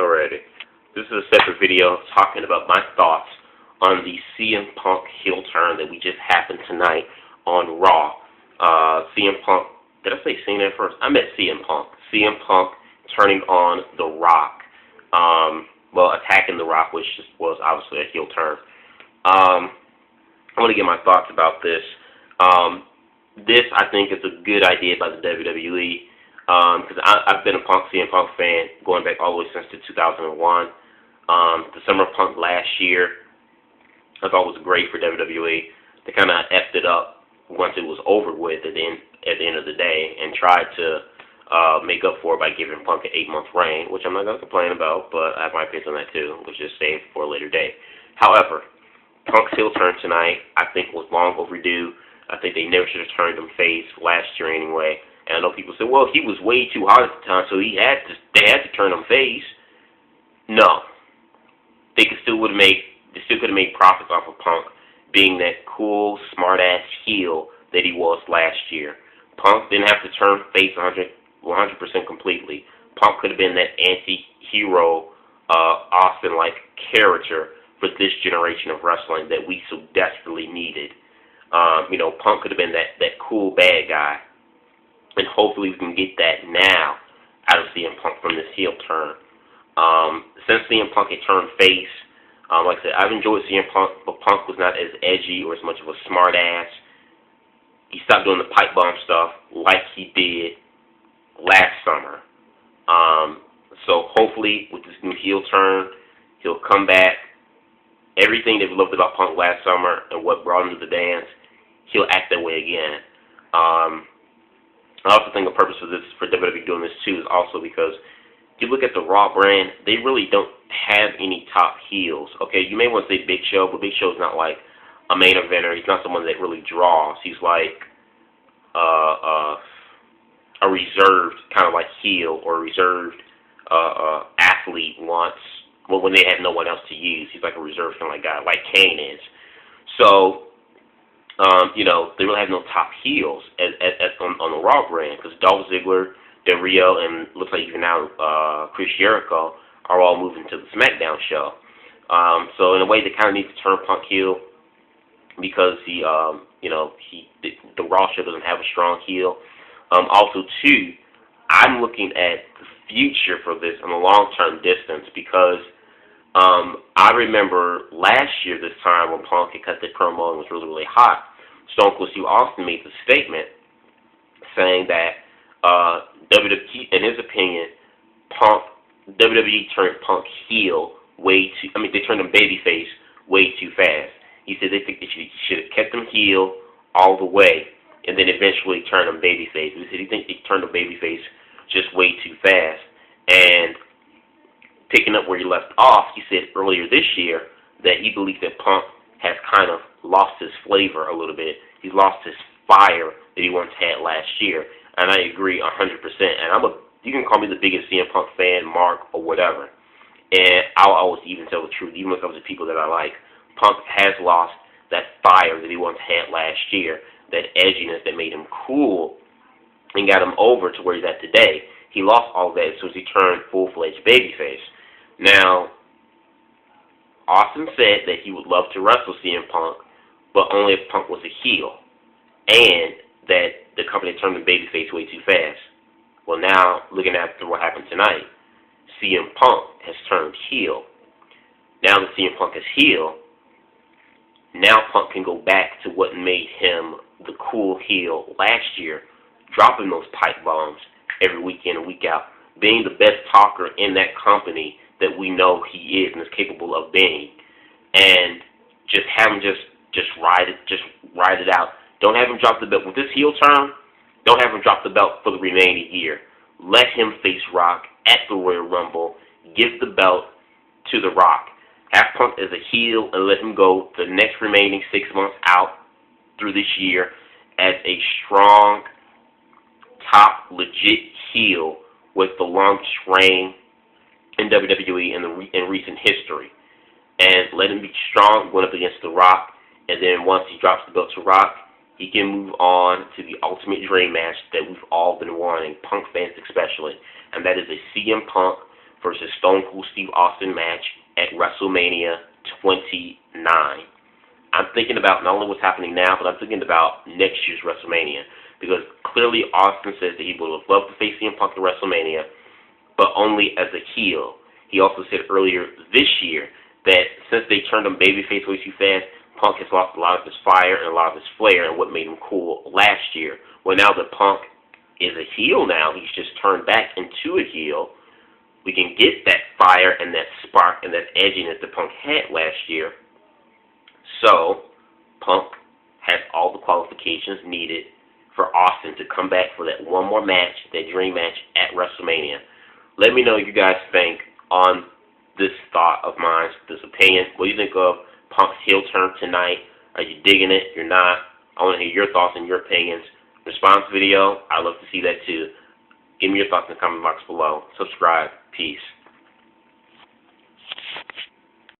Alrighty. This is a separate video talking about my thoughts on the CM Punk heel turn that we just happened tonight on Raw. CM Punk, did I say Cena first? I meant CM Punk. CM Punk turning on The Rock. Attacking The Rock, which was obviously a heel turn. I want to get my thoughts about this. This, I think, is a good idea by the WWE. Because I've been a CM Punk fan going back all the way since 2001. The Summer of Punk last year, I thought was great for WWE. They kind of effed it up once it was over with at the end of the day and tried to make up for it by giving Punk an 8-month reign, which I'm not going to complain about, but I have my opinion on that too, which is saved for a later day. However, Punk's heel turn tonight, I think, was long overdue. I think they never should have turned him face last year anyway. And I know people say, well, he was way too hot at the time, so they had to turn him face. No. They still could have made profits off of Punk being that cool, smart-ass heel that he was last year. Punk didn't have to turn face 100% completely. Punk could have been that anti-hero, Austin-like character for this generation of wrestling that we so desperately needed. Punk could have been that cool bad guy. And hopefully we can get that now out of CM Punk from this heel turn. Since CM Punk had turned face, like I said, I've enjoyed CM Punk, but Punk was not as edgy or as much of a smart ass. He stopped doing the pipe bomb stuff like he did last summer. So hopefully with this new heel turn, he'll come back. Everything that we loved about Punk last summer and what brought him to the dance, he'll act that way again. I also think the purpose for WWE doing this too is also because if you look at the Raw brand, they really don't have any top heels. Okay, you may want to say Big Show, but Big Show's not like a main eventer. He's not someone that really draws. He's like a reserved kind of like heel or a reserved athlete when they have no one else to use. He's like a reserved kind of like guy, like Kane is. So they really have no top heels on the Raw brand because Dolph Ziggler, Del Rio, and looks like even now Chris Jericho are all moving to the SmackDown show. So in a way, they kind of need to turn Punk heel because the Raw show doesn't have a strong heel. Also, too, I'm looking at the future for this on a long-term distance because I remember last year this time when Punk had cut the promo and was really, really hot, Stone Cold Steve Austin made the statement saying that WWE, in his opinion, WWE turned Punk heel they turned him babyface way too fast. He said they think they should have kept him heel all the way and then eventually turned him babyface. He said he thinks they turned him babyface just way too fast. And picking up where he left off, he said earlier this year that he believes that Punk has kind of lost his flavor a little bit. He's lost his fire that he once had last year. And I agree 100%. And you can call me the biggest CM Punk fan, Mark, or whatever. And I'll always even tell the truth, even when it comes to people that I like. Punk has lost that fire that he once had last year, that edginess that made him cool and got him over to where he's at today. He lost all that as soon as he turned full-fledged babyface. Now, Austin said that he would love to wrestle CM Punk, but only if Punk was a heel, and that the company turned him babyface way too fast. Well, now, looking after what happened tonight, CM Punk has turned heel. Now that CM Punk is heel, now Punk can go back to what made him the cool heel last year, dropping those pipe bombs every week in and week out, being the best talker in that company that we know he is and is capable of being, and just have him just ride it out. Don't have him drop the belt with this heel turn. Don't have him drop the belt for the remaining year. Let him face Rock at the Royal Rumble. Give the belt to The Rock. Have Punk as a heel and let him go the next remaining 6 months out through this year as a strong, top, legit heel with the longest reign in WWE in recent history. And let him be strong going up against The Rock. And then once he drops the belt to Rock, he can move on to the ultimate dream match that we've all been wanting, Punk fans especially. And that is a CM Punk versus Stone Cold Steve Austin match at WrestleMania 29. I'm thinking about not only what's happening now, but I'm thinking about next year's WrestleMania. Because clearly Austin says that he would have loved to face CM Punk at WrestleMania, but only as a heel. He also said earlier this year that since they turned him babyface way too fast, Punk has lost a lot of his fire and a lot of his flair and what made him cool last year. Well, now that Punk is a heel now, he's just turned back into a heel, we can get that fire and that spark and that edginess that Punk had last year. So, Punk has all the qualifications needed for Austin to come back for that one more match, that dream match at WrestleMania. Let me know what you guys think on this thought of mine, this opinion. What do you think of Punk's heel turn tonight? Are you digging it? You're not? I want to hear your thoughts and your opinions. Response video, I'd love to see that too. Give me your thoughts in the comment box below. Subscribe. Peace.